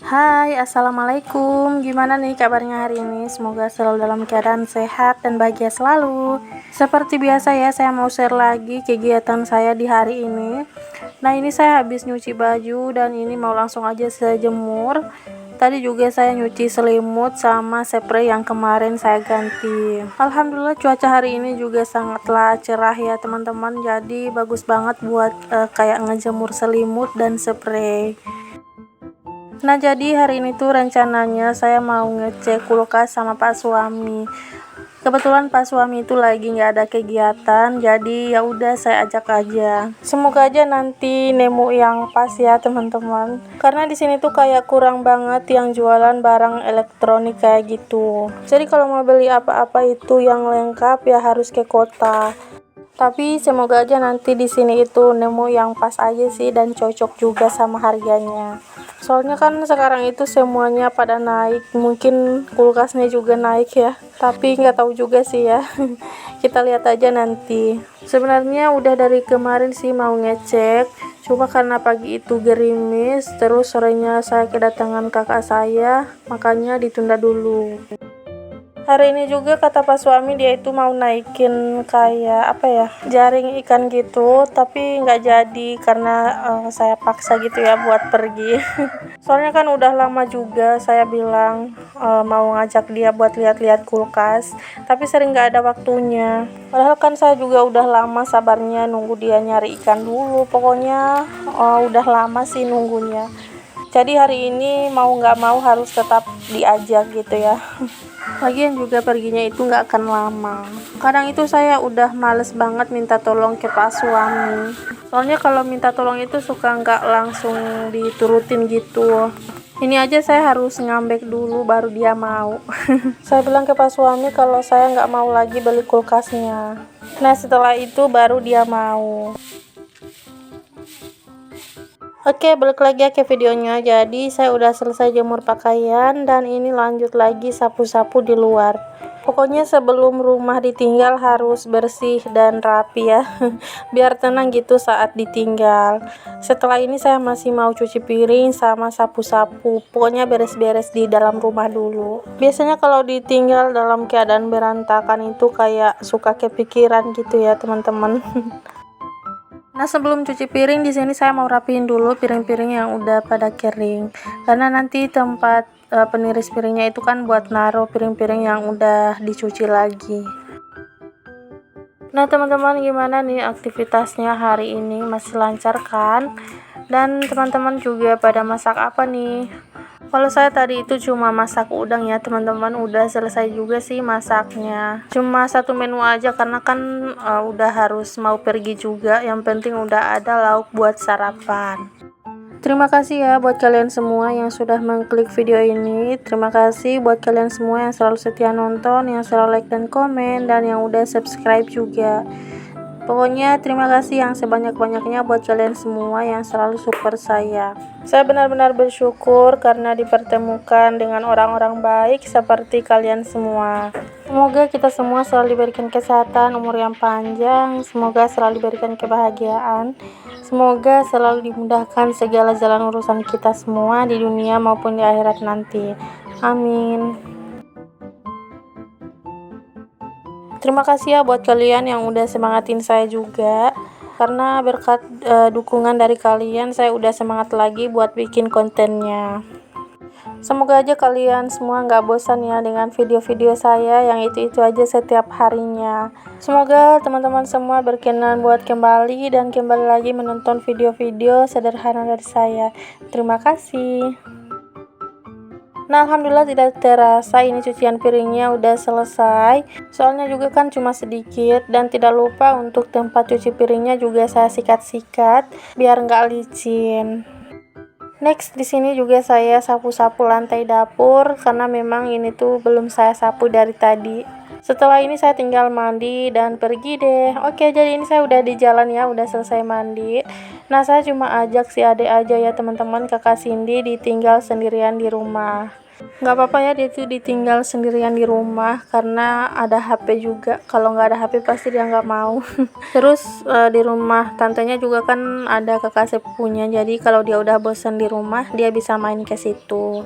Hai, assalamualaikum. Gimana nih kabarnya hari ini? Semoga selalu dalam keadaan sehat dan bahagia selalu. Seperti biasa ya, saya mau share lagi kegiatan saya di hari ini. Nah, ini saya habis nyuci baju dan ini mau langsung aja saya jemur. Tadi juga saya nyuci selimut sama spray yang kemarin saya ganti. Alhamdulillah cuaca hari ini juga sangatlah cerah ya teman-teman. Jadi bagus banget buat kayak ngejemur selimut dan spray. Nah, jadi hari ini tuh rencananya saya mau ngecek kulkas sama Pak suami. Kebetulan Pak suami itu lagi nggak ada kegiatan, jadi ya udah saya ajak aja. Semoga aja nanti nemu yang pas ya teman-teman. Karena di sini tuh kayak kurang banget yang jualan barang elektronik kayak gitu. Jadi kalau mau beli apa-apa itu yang lengkap ya harus ke kota. Tapi semoga aja nanti di sini itu nemu yang pas aja sih dan cocok juga sama harganya. Soalnya kan sekarang itu semuanya pada naik, mungkin kulkasnya juga naik ya. Tapi nggak tahu juga sih ya. Kita lihat aja nanti. Sebenarnya udah dari kemarin sih mau ngecek. Cuma karena pagi itu gerimis, terus sorenya saya kedatangan kakak saya, makanya ditunda dulu. Hari ini juga kata Pak suami dia itu mau naikin kayak apa ya, jaring ikan gitu, tapi nggak jadi karena saya paksa gitu ya buat pergi. Soalnya kan udah lama juga saya bilang mau ngajak dia buat lihat-lihat kulkas, tapi sering nggak ada waktunya. Padahal kan saya juga udah lama sabarnya nunggu dia nyari ikan dulu, pokoknya udah lama sih nunggunya. Jadi hari ini mau nggak mau harus tetap diajak gitu ya. Lagian juga perginya itu nggak akan lama. Kadang itu saya udah males banget minta tolong ke Pak suami. Soalnya kalau minta tolong itu suka nggak langsung diturutin gitu. Ini aja saya harus ngambek dulu baru dia mau. Saya bilang ke Pak suami kalau saya nggak mau lagi beli kulkasnya. Nah setelah itu baru dia mau. Oke, balik lagi ya ke videonya. Jadi saya udah selesai jemur pakaian dan ini lanjut lagi sapu-sapu di luar. Pokoknya sebelum rumah ditinggal harus bersih dan rapi ya. Biar tenang gitu saat ditinggal. Setelah ini saya masih mau cuci piring sama sapu-sapu. Pokoknya beres-beres di dalam rumah dulu. Biasanya kalau ditinggal dalam keadaan berantakan itu kayak suka kepikiran gitu ya, teman-teman. Nah, sebelum cuci piring di sini saya mau rapiin dulu piring-piring yang udah pada kering. Karena nanti tempat peniris piringnya itu kan buat naruh piring-piring yang udah dicuci lagi. Nah, teman-teman gimana nih aktivitasnya hari ini? Masih lancar kan? Dan teman-teman juga pada masak apa nih? Kalau saya tadi itu cuma masak udang ya teman-teman, udah selesai juga sih masaknya. Cuma satu menu aja karena kan udah harus mau pergi juga, yang penting udah ada lauk buat sarapan. Terima kasih ya buat kalian semua yang sudah mengklik video ini. Terima kasih buat kalian semua yang selalu setia nonton, yang selalu like dan komen, dan yang udah subscribe juga. Pokoknya terima kasih yang sebanyak-banyaknya buat kalian semua yang selalu support saya. Saya benar-benar bersyukur karena dipertemukan dengan orang-orang baik seperti kalian semua. Semoga kita semua selalu diberikan kesehatan, umur yang panjang. Semoga selalu diberikan kebahagiaan. Semoga selalu dimudahkan segala jalan urusan kita semua di dunia maupun di akhirat nanti. Amin. Terima kasih ya buat kalian yang udah semangatin saya juga. Karena berkat dukungan dari kalian, saya udah semangat lagi buat bikin kontennya. Semoga aja kalian semua nggak bosan ya dengan video-video saya yang itu-itu aja setiap harinya. Semoga teman-teman semua berkenan buat kembali dan kembali lagi menonton video-video sederhana dari saya. Terima kasih. Nah, alhamdulillah tidak terasa ini cucian piringnya udah selesai. Soalnya juga kan cuma sedikit, dan tidak lupa untuk tempat cuci piringnya juga saya sikat-sikat biar nggak licin. Next, di sini juga saya sapu-sapu lantai dapur karena memang ini tuh belum saya sapu dari tadi. Setelah ini saya tinggal mandi dan pergi deh. Oke, jadi ini saya udah di jalan ya, udah selesai mandi. Nah, saya cuma ajak si adek aja ya teman-teman, kakak Cindy ditinggal sendirian di rumah. Nggak apa-apa ya dia tuh ditinggal sendirian di rumah karena ada HP juga. Kalau nggak ada HP pasti dia nggak mau. Terus di rumah tantenya juga kan ada kakak sepupunya, jadi kalau dia udah bosan di rumah dia bisa main ke situ.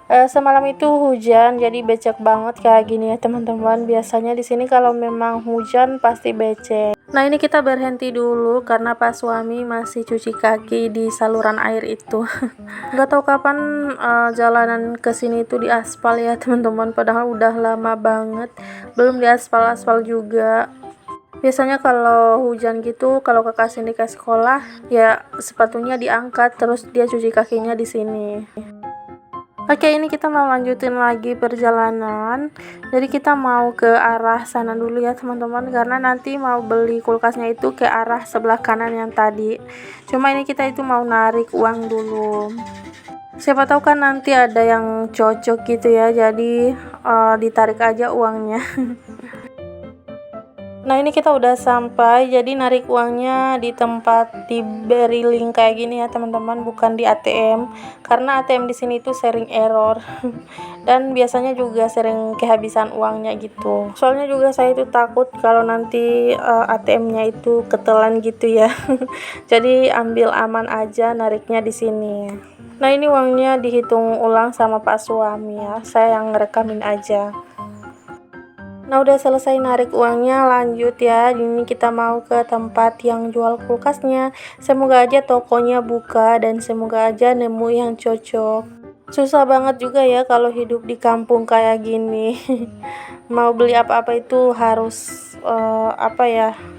Semalam itu hujan, jadi becek banget kayak gini ya teman-teman. Biasanya di sini kalau memang hujan pasti becek. Nah ini kita berhenti dulu karena Pak suami masih cuci kaki di saluran air itu. Nggak tahu kapan jalanan ke sini itu di aspal ya teman-teman. Padahal udah lama banget belum di aspal juga. Biasanya kalau hujan gitu, kalau kakak sini ke sekolah, ya sepatunya diangkat terus dia cuci kakinya di sini. Oke, ini kita mau lanjutin lagi perjalanan. Jadi kita mau ke arah sana dulu ya teman-teman, karena nanti mau beli kulkasnya itu ke arah sebelah kanan yang tadi. Cuma ini kita itu mau narik uang dulu. Siapa tahu kan nanti ada yang cocok gitu ya, jadi ditarik aja uangnya. Nah ini kita udah sampai, jadi narik uangnya di tempat diberi link kayak gini ya teman-teman, bukan di ATM, karena ATM di sini tuh sering error dan biasanya juga sering kehabisan uangnya gitu. Soalnya juga saya itu takut kalau nanti ATM-nya itu ketelan gitu ya. Jadi ambil aman aja nariknya di sini. Nah ini uangnya dihitung ulang sama Pak suami ya, saya yang ngerekamin aja. Nah udah selesai narik uangnya, lanjut ya. Ini kita mau ke tempat yang jual kulkasnya. Semoga aja tokonya buka dan semoga aja nemu yang cocok. Susah banget juga ya kalau hidup di kampung kayak gini. Mau beli apa-apa itu harus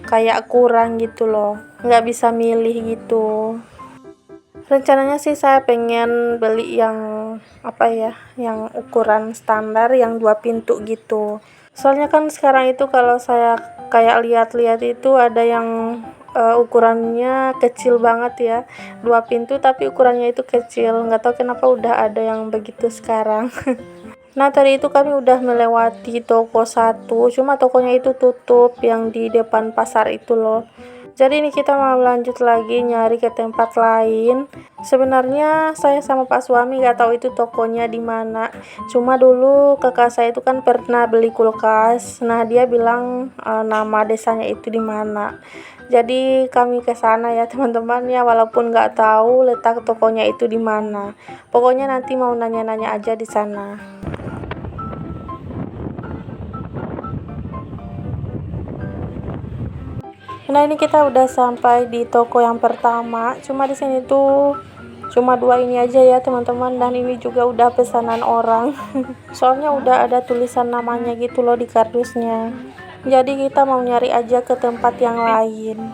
kayak kurang gitu loh, nggak bisa milih gitu. Rencananya sih saya pengen beli yang yang ukuran standar yang 2 pintu gitu. Soalnya kan sekarang itu kalau saya kayak lihat-lihat itu ada yang ukurannya kecil banget ya, 2 pintu tapi ukurannya itu kecil. Nggak tahu kenapa udah ada yang begitu sekarang. Nah tadi itu kami udah melewati toko satu, cuma tokonya itu tutup yang di depan pasar itu loh. Jadi ini kita mau lanjut lagi nyari ke tempat lain. Sebenarnya saya sama Pak suami gak tahu itu tokonya di mana. Cuma dulu kakak saya itu kan pernah beli kulkas. Nah dia bilang nama desanya itu di mana. Jadi kami ke sana ya teman-teman ya, walaupun nggak tahu letak tokonya itu di mana. Pokoknya nanti mau nanya-nanya aja di sana. Nah ini kita udah sampai di toko yang pertama. Cuma di sini tuh cuma 2 ini aja ya teman-teman, dan ini juga udah pesanan orang. Soalnya udah ada tulisan namanya gitu loh di kardusnya. Jadi kita mau nyari aja ke tempat yang lain.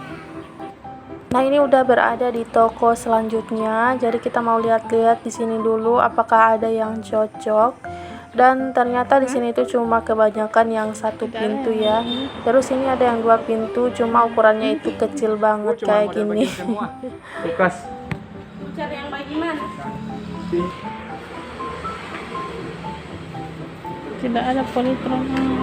Nah ini udah berada di toko selanjutnya. Jadi kita mau lihat-lihat di sini dulu apakah ada yang cocok. Dan ternyata di sini tuh cuma kebanyakan yang 1 pintu ya. Terus ini ada yang 2 pintu, cuma ukurannya itu kecil banget kayak gini. Kulkas. Cari yang bagaimana? Tidak ada politron apa.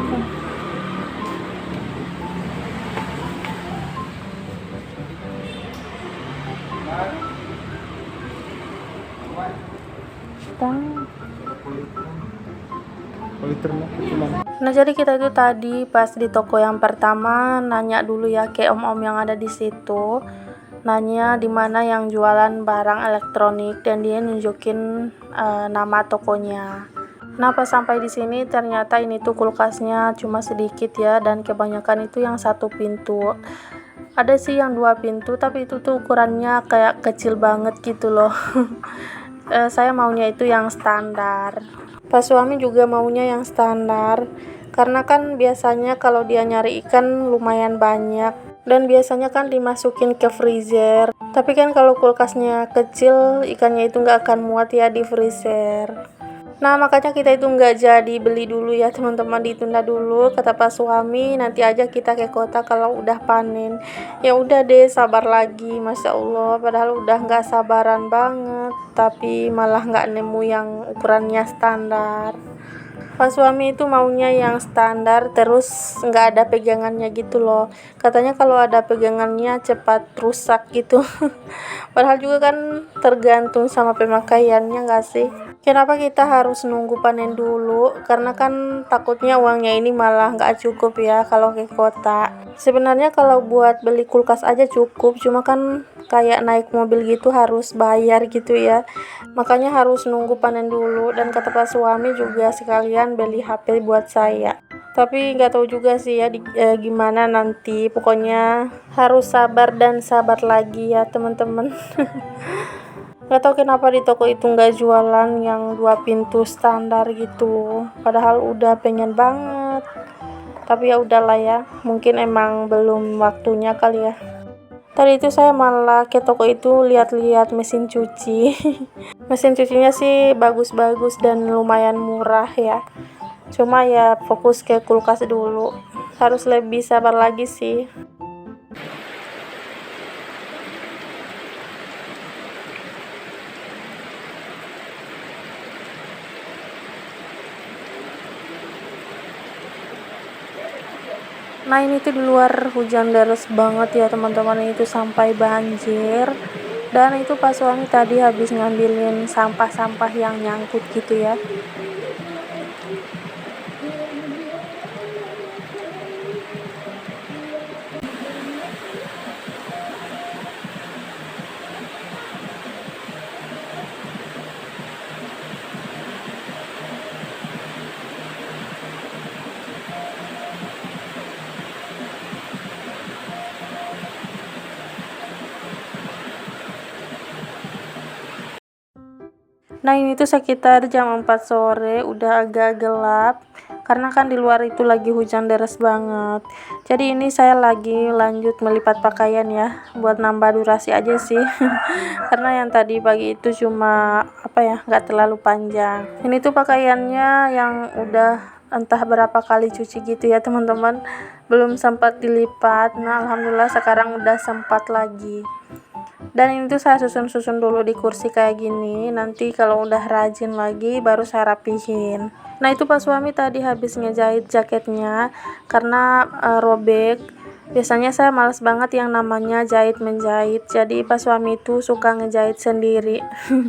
Nah jadi kita itu tadi pas di toko yang pertama nanya dulu ya ke om-om yang ada di situ, nanya di mana yang jualan barang elektronik dan dia nunjukin nama tokonya. Nah pas sampai di sini ternyata ini tuh kulkasnya cuma sedikit ya, dan kebanyakan itu yang 1 pintu. Ada sih yang 2 pintu tapi itu tuh ukurannya kayak kecil banget gitu loh. Saya maunya itu yang standar. Pak suami juga maunya yang standar, karena kan biasanya kalau dia nyari ikan lumayan banyak dan biasanya kan dimasukin ke freezer. Tapi kan kalau kulkasnya kecil, ikannya itu nggak akan muat ya di freezer. Nah makanya kita itu nggak jadi beli dulu ya teman-teman, ditunda dulu kata Pak suami, nanti aja kita ke kota kalau udah panen. Ya udah deh, sabar lagi. Masya Allah, padahal udah nggak sabaran banget tapi malah nggak nemu yang ukurannya standar. Pak suami itu maunya yang standar terus nggak ada pegangannya gitu loh. Katanya kalau ada pegangannya cepat rusak gitu. Padahal juga kan tergantung sama pemakaiannya nggak sih. Kenapa kita harus nunggu panen dulu? Karena kan takutnya uangnya ini malah nggak cukup ya kalau ke kota. Sebenarnya kalau buat beli kulkas aja cukup, cuma kan kayak naik mobil gitu harus bayar gitu ya. Makanya harus nunggu panen dulu, dan kata Pak suami juga sekalian beli HP buat saya. Tapi nggak tahu juga sih ya gimana nanti. Pokoknya harus sabar dan sabar lagi ya teman-teman. Gak tau kenapa di toko itu nggak jualan yang 2 pintu standar gitu. Padahal udah pengen banget. Tapi ya udahlah ya. Mungkin emang belum waktunya kali ya. Tadi itu saya malah ke toko itu lihat-lihat mesin cuci. Mesin cucinya sih bagus-bagus dan lumayan murah ya. Cuma ya fokus ke kulkas dulu. Harus lebih sabar lagi sih. Nah ini tuh di luar hujan deras banget ya teman-teman, itu sampai banjir. Dan itu pas suami tadi habis ngambilin sampah-sampah yang nyangkut gitu ya. Nah ini tuh sekitar jam 4 sore, udah agak gelap karena kan di luar itu lagi hujan deras banget. Jadi ini saya lagi lanjut melipat pakaian ya, buat nambah durasi aja sih. Karena yang tadi pagi itu cuma nggak terlalu panjang. Ini tuh pakaiannya yang udah entah berapa kali cuci gitu ya teman-teman, belum sempat dilipat. Nah alhamdulillah sekarang udah sempat lagi. Dan ini tuh saya susun-susun dulu di kursi kayak gini, nanti kalau udah rajin lagi baru saya rapihin. Nah itu Pak suami tadi habis ngejahit jaketnya karena robek. Biasanya saya males banget yang namanya jahit menjahit, jadi Pak suami itu suka ngejahit sendiri.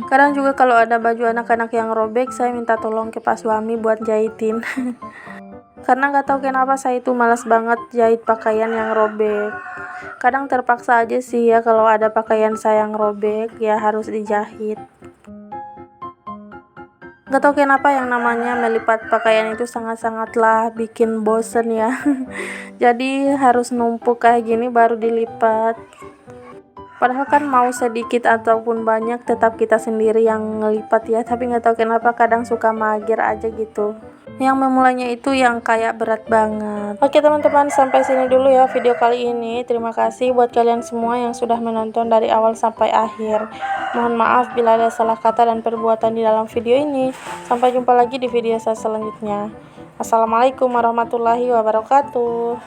Kadang juga kalau ada baju anak-anak yang robek, saya minta tolong ke Pak suami buat jahitin. Karena nggak tahu kenapa saya itu malas banget jahit pakaian yang robek. Kadang terpaksa aja sih ya kalau ada pakaian saya yang robek ya harus dijahit. Nggak tahu kenapa yang namanya melipat pakaian itu sangat-sangatlah bikin bosen ya. Jadi harus numpuk kayak gini baru dilipat. Padahal kan mau sedikit ataupun banyak tetap kita sendiri yang ngelipat ya. Tapi nggak tahu kenapa kadang suka mager aja gitu. Yang memulainya itu yang kayak berat banget. Oke teman-teman, sampai sini dulu ya video kali ini. Terima kasih buat kalian semua yang sudah menonton dari awal sampai akhir. Mohon maaf bila ada salah kata dan perbuatan di dalam video ini. Sampai jumpa lagi di video saya selanjutnya. Assalamualaikum warahmatullahi wabarakatuh.